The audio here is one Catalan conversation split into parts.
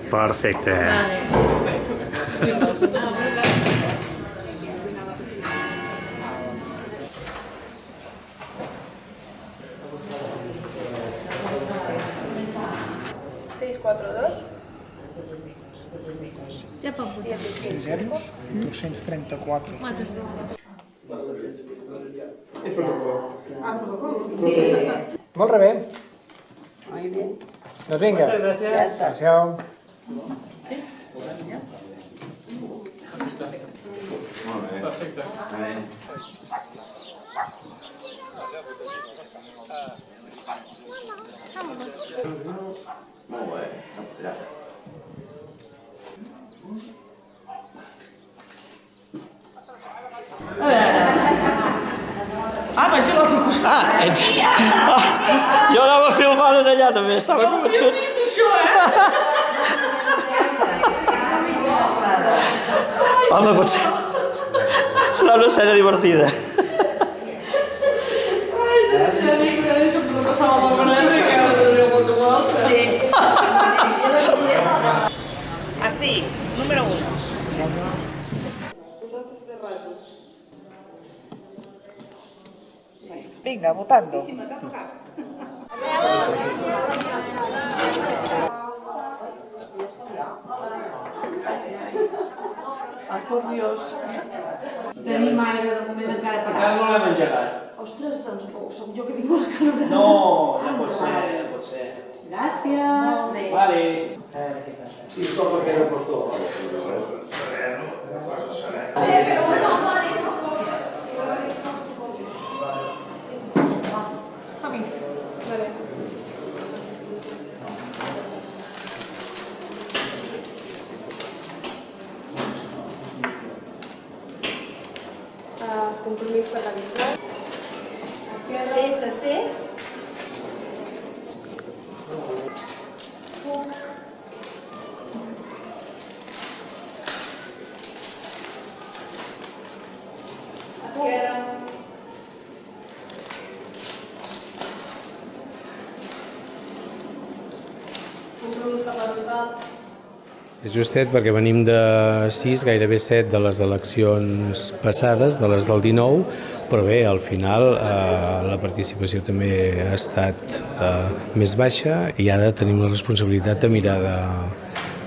Perfecte. Ja pot votar. 234. Molt bé. Muy bien. Doncs vinga. Adéu. Vaig a l'altre costat. Jo anava filmant allà també, estava convençut. Home, potser serà una escena divertida. Así, número 1. Venga, votando. Ay, por Dios. Tenim ara de moment encara per Encara no l'hem engegat. Ostres, doncs soc jo que tinc molt calor. No, ja pot ser, ja pot ser. Gràcies. Vale. Si es toca fer el portó. Compromís per la vista. PSC. Esquerra. Compromís per la vista. És justet perquè venim de 6, gairebé 7 de les eleccions passades, de les del 19, però bé, al final la participació també ha estat més baixa i ara tenim la responsabilitat de mirar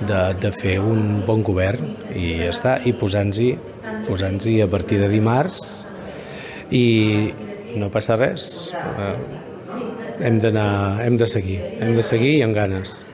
de fer un bon govern i ja està, i posant-hi a partir de dimarts i no passa res, hem de seguir i amb ganes.